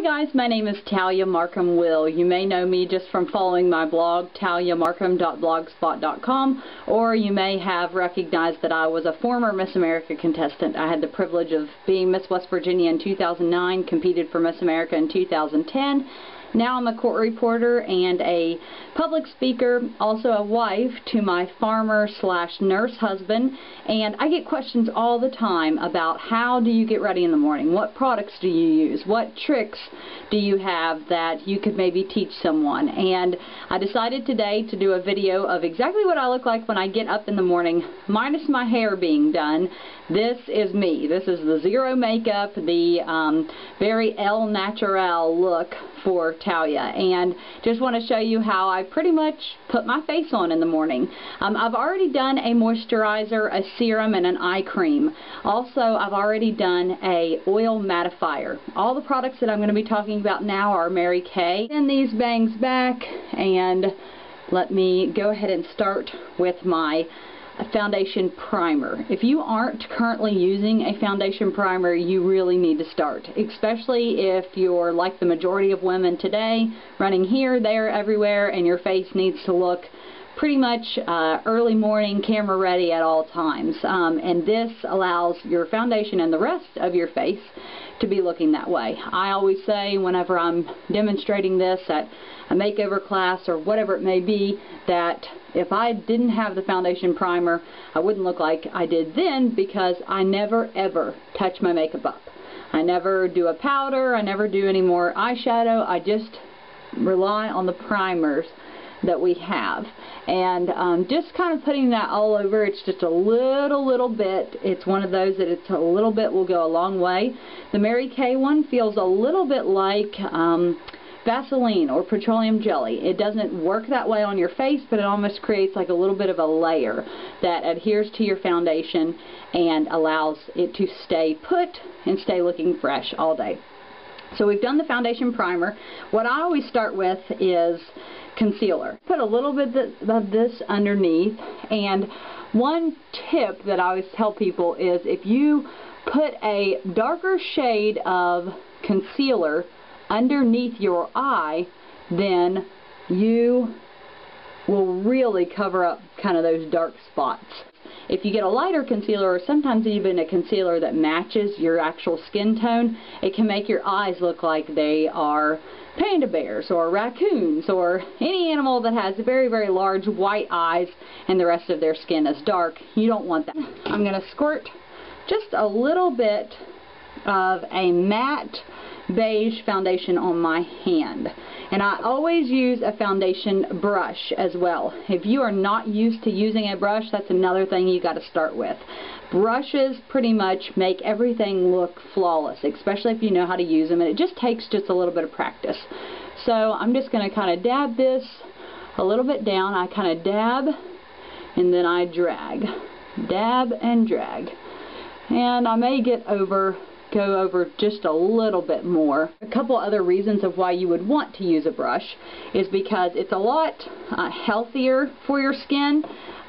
guys, my name is Talia Markham Will. You may know me just from following my blog, taliamarkham.blogspot.com, or you may have recognized that I was a former Miss America contestant. I had the privilege of being Miss West Virginia in 2009, competed for Miss America in 2010. Now I'm a court reporter and a public speaker, also a wife to my farmer/nurse husband, and I get questions all the time about how do you get ready in the morning, what products do you use, what tricks do you have that you could maybe teach someone. And I decided today to do a video of exactly what I look like when I get up in the morning, minus my hair being done. This is me. This is the zero makeup, the very El Natural look for Talia, and just want to show you how I pretty much put my face on in the morning. I've already done a moisturizer, a serum, and an eye cream. Also, I've already done a oil mattifier. All the products that I'm going to be talking about now are Mary Kay. Send these bangs back, and let me go ahead and start with my foundation primer. If you aren't currently using a foundation primer, you really need to start, especially if you're like the majority of women today, running here, there, everywhere, and your face needs to look pretty much early morning, camera ready at all times. And this allows your foundation and the rest of your face to be looking that way. I always say whenever I'm demonstrating this at a makeover class or whatever it may be, that if I didn't have the foundation primer, I wouldn't look like I did then, because I never ever touch my makeup up. I never do a powder, I never do any more eyeshadow. I just rely on the primers that we have, and just kind of putting that all over. It's just a little bit. It's one of those that it's a little bit will go a long way. The Mary Kay one feels a little bit like Vaseline or petroleum jelly. It doesn't work that way on your face, but it almost creates like a little bit of a layer that adheres to your foundation and allows it to stay put and stay looking fresh all day. So we've done the foundation primer. What I always start with is concealer. Put a little bit of this underneath, and one tip that I always tell people is if you put a darker shade of concealer underneath your eye, then you will really cover up kind of those dark spots. If you get a lighter concealer, or sometimes even a concealer that matches your actual skin tone, it can make your eyes look like they are panda bears or raccoons or any animal that has very large white eyes and the rest of their skin is dark. You don't want that. I'm going to squirt just a little bit of a matte beige foundation on my hand, and I always use a foundation brush as well. If you are not used to using a brush, that's another thing you got to start with. Brushes pretty much make everything look flawless, especially if you know how to use them, and it just takes just a little bit of practice. So I'm just going to kind of dab this a little bit down. I kind of dab and then I drag, dab and drag, and I may go over just a little bit more. A couple other reasons of why you would want to use a brush is because it's a lot healthier for your skin.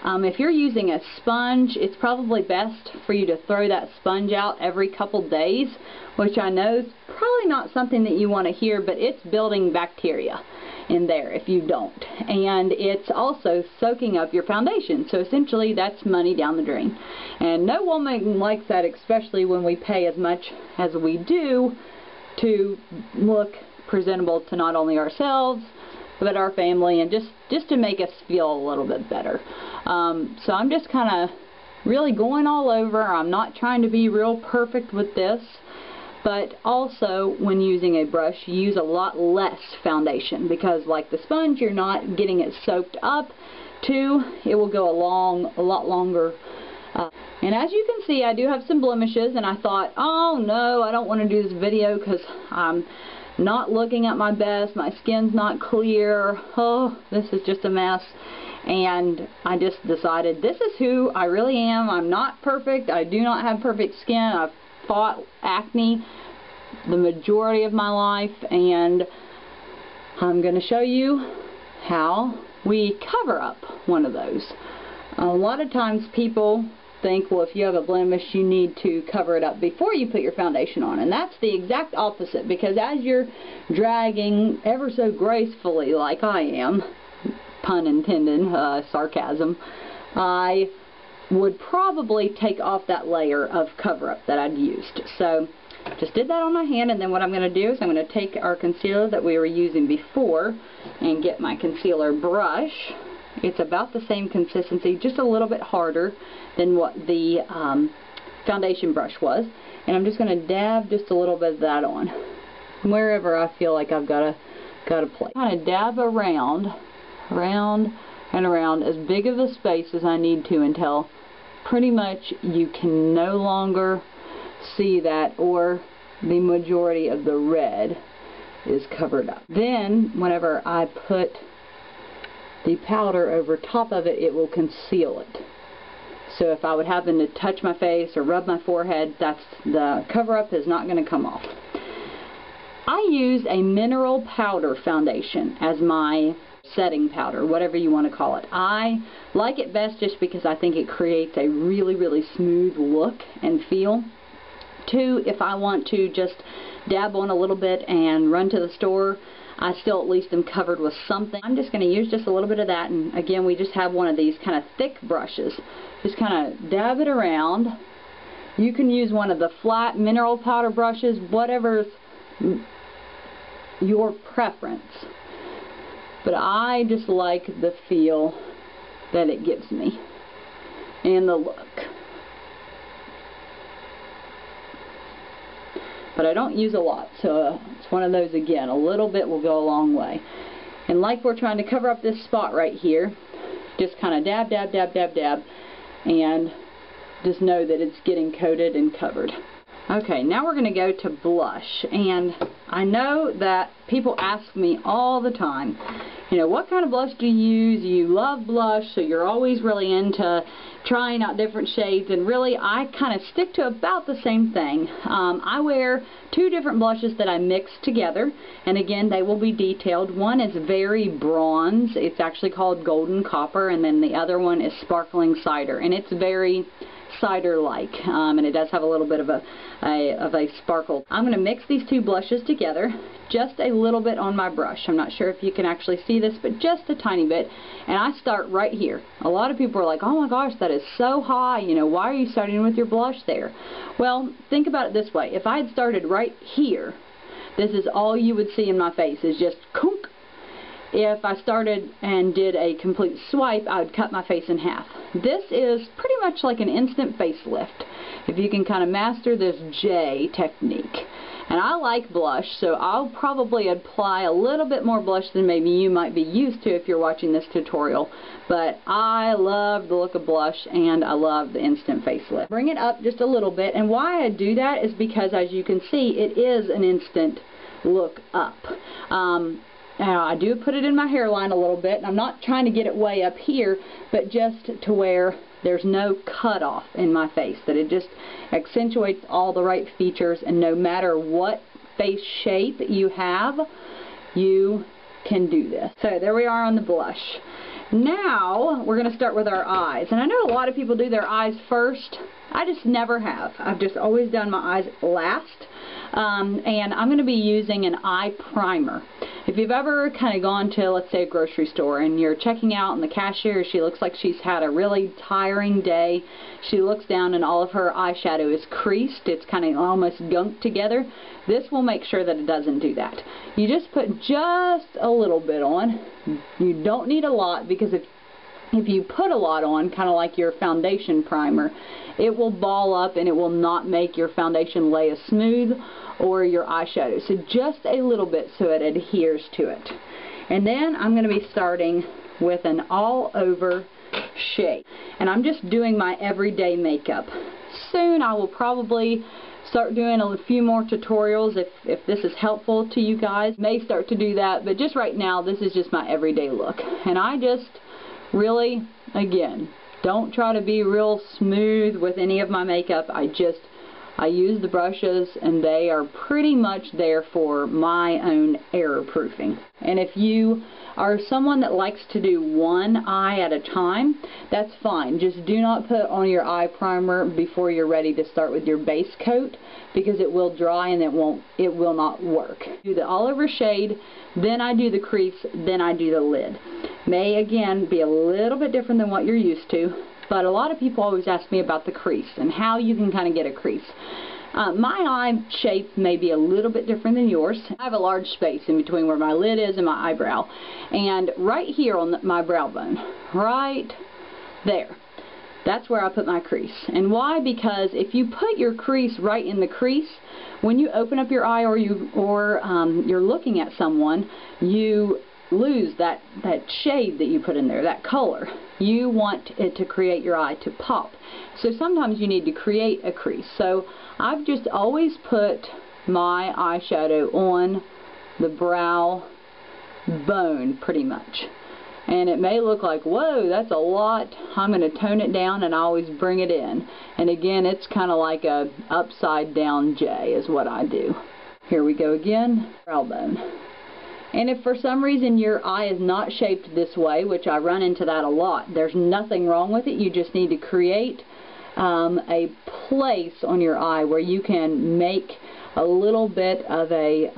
If you're using a sponge, it's probably best for you to throw that sponge out every couple days, which I know is probably not something that you want to hear, but it's building bacteria in there if you don't. And it's also soaking up your foundation, so essentially that's money down the drain. And no woman likes that, especially when we pay as much as we do to look presentable to not only ourselves but our family, and just to make us feel a little bit better. So I'm just kind of really going all over. I'm not trying to be real perfect with this, but also when using a brush, you use a lot less foundation, because like the sponge, you're not getting it soaked up. Two, it will go a lot longer. And as you can see, I do have some blemishes, and I thought, oh no, I don't want to do this video because I'm not looking at my best, my skin's not clear, oh, this is just a mess. And I just decided this is who I really am. I'm not perfect. I do not have perfect skin. I've fought acne the majority of my life, and I'm going to show you how we cover up one of those. A lot of times people think, well, if you have a blemish, you need to cover it up before you put your foundation on. And that's the exact opposite, because as you're dragging ever so gracefully, like I am, pun intended, sarcasm, I would probably take off that layer of cover-up that I'd used. So just did that on my hand, and then what I'm going to do is I'm going to take our concealer that we were using before and get my concealer brush. It's about the same consistency, just a little bit harder than what the foundation brush was. And I'm just going to dab just a little bit of that on wherever I feel like I've got a place. Kind of dab around and around as big of a space as I need to until pretty much you can no longer see that, or the majority of the red is covered up. Then whenever I put the powder over top of it, it will conceal it. So if I would happen to touch my face or rub my forehead, that's the cover-up is not going to come off. I use a mineral powder foundation as my setting powder, whatever you want to call it. I like it best just because I think it creates a really, really smooth look and feel. Two, if I want to just dab on a little bit and run to the store, I still at least am covered with something. I'm just going to use just a little bit of that, and again, we just have one of these kind of thick brushes. Just kind of dab it around. You can use one of the flat mineral powder brushes, whatever's your preference. But I just like the feel that it gives me and the look. But I don't use a lot, so it's one of those, again, a little bit will go a long way. And like we're trying to cover up this spot right here, just kind of dab, dab, dab, dab, dab, and just know that it's getting coated and covered. Okay, now we're going to go to blush, and I know that people ask me all the time, you know, what kind of blush do you use? You love blush, so you're always really into trying out different shades, and really I kind of stick to about the same thing. I wear two different blushes that I mix together, and again, they will be detailed. One is very bronze, it's actually called golden copper, and then the other one is sparkling cider, and it's very cider-like, and it does have a little bit of a sparkle. I'm going to mix these two blushes together, just a little bit on my brush. I'm not sure if you can actually see this, but just a tiny bit, and I start right here. A lot of people are like, oh my gosh, that is so high, you know, why are you starting with your blush there? Well, think about it this way. If I had started right here, this is all you would see in my face, is just kunk. If I started and did a complete swipe, I would cut my face in half. This is pretty much like an instant facelift, if you can kind of master this J technique. And I like blush, so I'll probably apply a little bit more blush than maybe you might be used to if you're watching this tutorial. But I love the look of blush, and I love the instant facelift. Bring it up just a little bit, and why I do that is because, as you can see, it is an instant look up. Now, I do put it in my hairline a little bit, and I'm not trying to get it way up here, but just to where there's no cutoff in my face, that it just accentuates all the right features, and no matter what face shape you have, you can do this. So there we are on the blush. Now, we're going to start with our eyes, and I know a lot of people do their eyes first. I just never have. I've just always done my eyes last. And I'm going to be using an eye primer. If you've ever kind of gone to, let's say, a grocery store, and you're checking out, and the cashier, she looks like she's had a really tiring day. She looks down and all of her eyeshadow is creased. It's kind of almost gunked together. This will make sure that it doesn't do that. You just put just a little bit on. You don't need a lot, because if you put a lot on, kind of like your foundation primer, it will ball up and it will not make your foundation lay as smooth or your eyeshadow. So just a little bit so it adheres to it. And then I'm going to be starting with an all-over shade. And I'm just doing my everyday makeup. Soon I will probably start doing a few more tutorials if this is helpful to you guys. May start to do that, but just right now this is just my everyday look. And I just really, again, don't try to be real smooth with any of my makeup. I just I use the brushes, and they are pretty much there for my own error proofing. And if you are someone that likes to do one eye at a time, that's fine. Just do not put on your eye primer before you're ready to start with your base coat, because it will dry and it will not work. Do the all over shade, then I do the crease, then I do the lid. May again be a little bit different than what you're used to, but a lot of people always ask me about the crease and how you can kind of get a crease. My eye shape may be a little bit different than yours. I have a large space in between where my lid is and my eyebrow. And right here on my brow bone, right there, that's where I put my crease. And why? Because if you put your crease right in the crease, when you open up your eye or you're looking at someone, you lose that shade that you put in there, that color. You want it to create your eye to pop. So sometimes you need to create a crease. So I've just always put my eyeshadow on the brow bone pretty much. And it may look like, whoa, that's a lot. I'm going to tone it down, and I always bring it in. And again, it's kind of like a upside down J is what I do. Here we go again, brow bone. And if for some reason your eye is not shaped this way, which I run into that a lot, there's nothing wrong with it. You just need to create a place on your eye where you can make a little bit of a,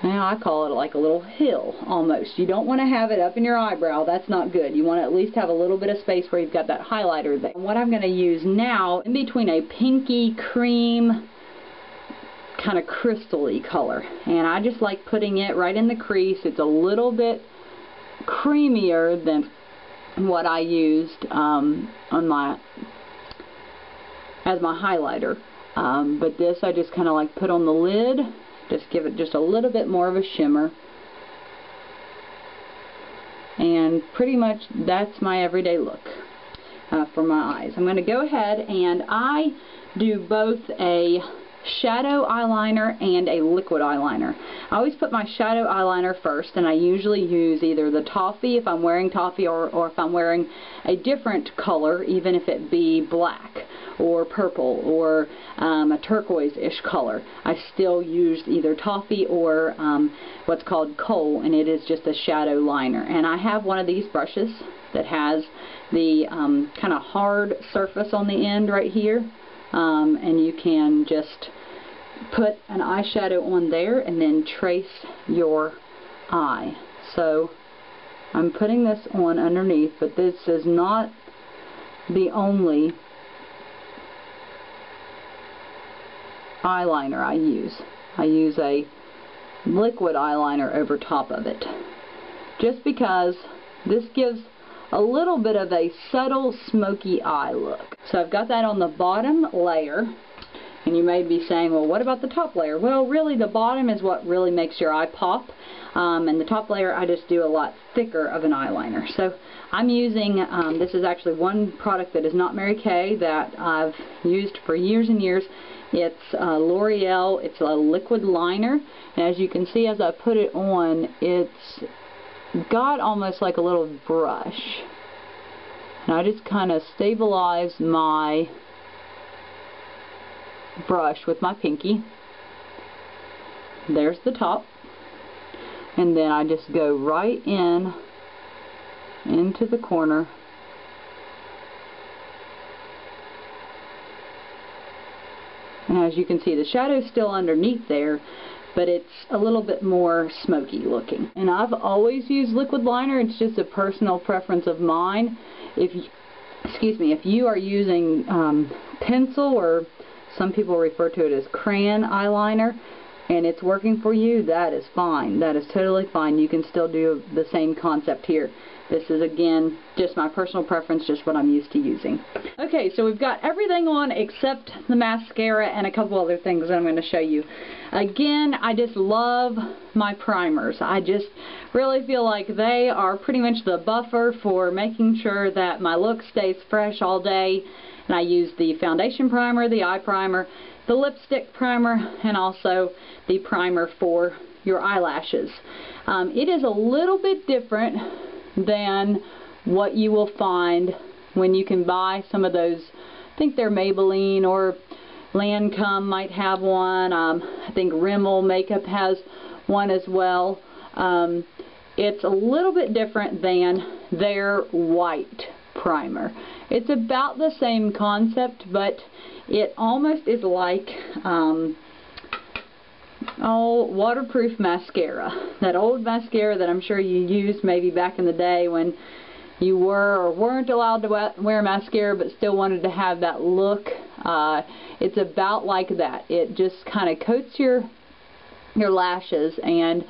now I call it like a little hill almost. You don't want to have it up in your eyebrow. That's not good. You want to at least have a little bit of space where you've got that highlighter there. And what I'm going to use now, in between a pinky cream kind of crystal-y color, and I just like putting it right in the crease. It's a little bit creamier than what I used on my as my highlighter, but this I just kind of like put on the lid, just give it just a little bit more of a shimmer, and pretty much that's my everyday look for my eyes. I'm going to go ahead and I do both a shadow eyeliner and a liquid eyeliner. I always put my shadow eyeliner first, and I usually use either the Toffee if I'm wearing Toffee, or if I'm wearing a different color, even if it be black or purple or a turquoise-ish color. I still use either Toffee or what's called Kohl, and it is just a shadow liner. And I have one of these brushes that has the kind of hard surface on the end right here, and you can just put an eyeshadow on there and then trace your eye. So I'm putting this on underneath, but this is not the only eyeliner I use. I use a liquid eyeliner over top of it, just because this gives a little bit of a subtle smoky eye look. So I've got that on the bottom layer, and you may be saying, well, what about the top layer? Well, really the bottom is what really makes your eye pop, and the top layer I just do a lot thicker of an eyeliner. So I'm using, this is actually one product that is not Mary Kay that I've used for years and years. It's L'Oreal. It's a liquid liner, and as you can see as I put it on, it's got almost like a little brush, and I just kind of stabilize my brush with my pinky. There's the top, and then I just go right into the corner, and as you can see, the shadow's still underneath there, but it's a little bit more smoky looking. And I've always used liquid liner. It's just a personal preference of mine. If you are using pencil, or some people refer to it as crayon eyeliner, and it's working for you, that is fine. That is totally fine. You can still do the same concept here. This is, again, just my personal preference, just what I'm used to using. Okay, so we've got everything on except the mascara and a couple other things that I'm going to show you. Again, I just love my primers. I just really feel like they are pretty much the buffer for making sure that my look stays fresh all day. And I use the foundation primer, the eye primer, the lipstick primer, and also the primer for your eyelashes. It is a little bit different than what you will find when you can buy some of those, I think they're Maybelline or Lancome might have one. I think Rimmel Makeup has one as well. It's a little bit different than their white primer. It's about the same concept, but it almost is like waterproof mascara. That old mascara that I'm sure you used maybe back in the day when you were or weren't allowed to wear mascara but still wanted to have that look. It's about like that. It just kind of coats your lashes, and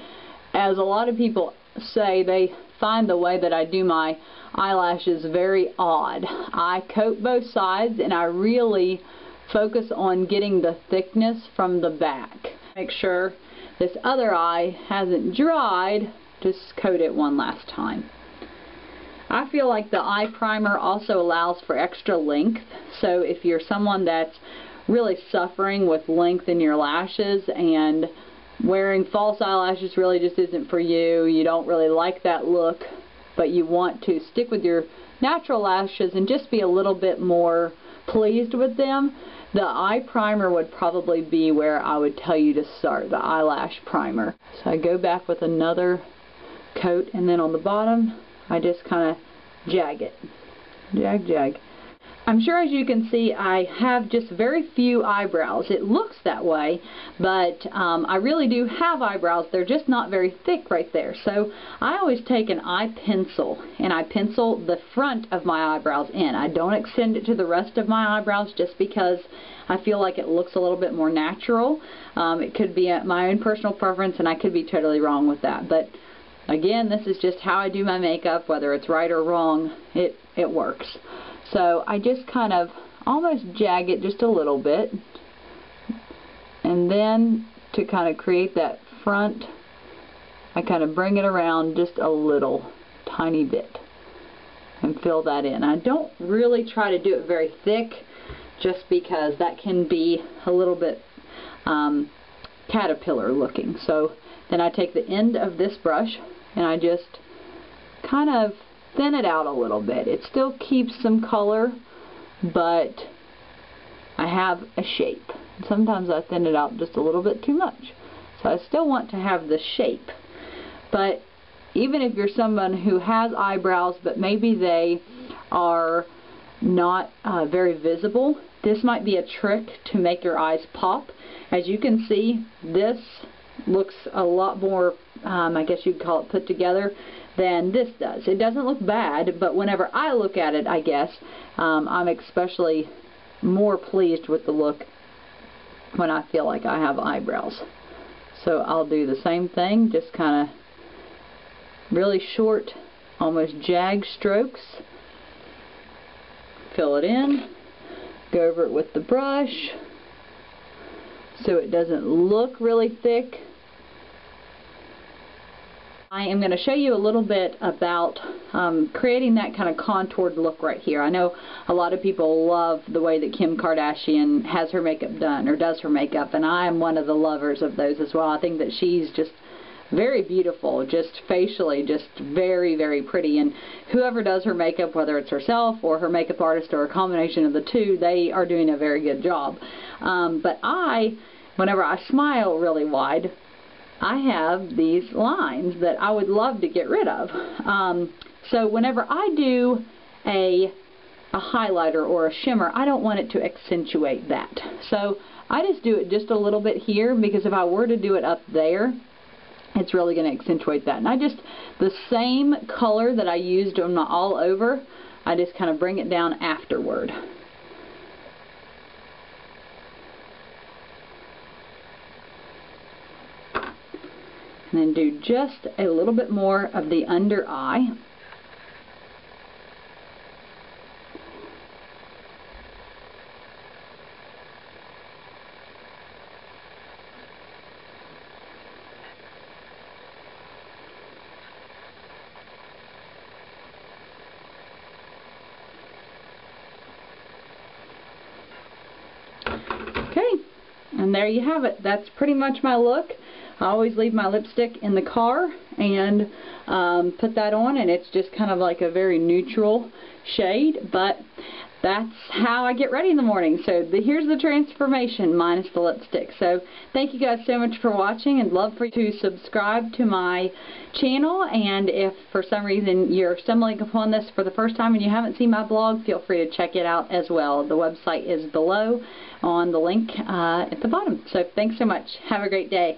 as a lot of people say, they find the way that I do my eyelashes very odd. I coat both sides and I really focus on getting the thickness from the back. Make sure this other eye hasn't dried, just coat it one last time. I feel like the eye primer also allows for extra length, so if you're someone that's really suffering with length in your lashes and wearing false eyelashes really just isn't for you, you don't really like that look, but you want to stick with your natural lashes and just be a little bit more pleased with them, the eye primer would probably be where I would tell you to start, the eyelash primer. So I go back with another coat, and then on the bottom I just kind of jag it. Jag. I'm sure, as you can see, I have just very few eyebrows. It looks that way, but I really do have eyebrows. They're just not very thick right there. So I always take an eye pencil and I pencil the front of my eyebrows in. I don't extend it to the rest of my eyebrows just because I feel like it looks a little bit more natural. It could be my own personal preference, and I could be totally wrong with that. But again, this is just how I do my makeup. Whether it's right or wrong, it works. So I just kind of almost jag it just a little bit, and then to kind of create that front, I kind of bring it around just a little tiny bit and fill that in. I don't really try to do it very thick just because that can be a little bit caterpillar looking. So then I take the end of this brush and I just kind of thin it out a little bit. It still keeps some color, but I have a shape. Sometimes I thin it out just a little bit too much. So I still want to have the shape. But even if you're someone who has eyebrows, but maybe they are not very visible, this might be a trick to make your eyes pop. As you can see, this looks a lot more, I guess you'd call it put together, than this does. It doesn't look bad, but whenever I look at it, I guess, I'm especially more pleased with the look when I feel like I have eyebrows. So I'll do the same thing, just kind of really short, almost jag strokes. Fill it in, go over it with the brush so it doesn't look really thick. I am going to show you a little bit about creating that kind of contoured look right here. I know a lot of people love the way that Kim Kardashian has her makeup done, or does her makeup, and I am one of the lovers of those as well. I think that she's just very beautiful, just facially, just very, very pretty, and whoever does her makeup, whether it's herself or her makeup artist or a combination of the two, they are doing a very good job. But whenever I smile really wide, I have these lines that I would love to get rid of. So whenever I do a highlighter or a shimmer, I don't want it to accentuate that. So I just do it just a little bit here, because if I were to do it up there, it's really going to accentuate that. And the same color that I used on my all over, I just kind of bring it down afterward. And then do just a little bit more of the under eye. Okay, and there you have it. That's pretty much my look. I always leave my lipstick in the car and put that on, and it's just kind of like a very neutral shade. But that's how I get ready in the morning. So here's the transformation minus the lipstick. So thank you guys so much for watching, and love for you to subscribe to my channel. And if for some reason you're stumbling upon this for the first time and you haven't seen my blog, feel free to check it out as well. The website is below on the link at the bottom. So thanks so much. Have a great day.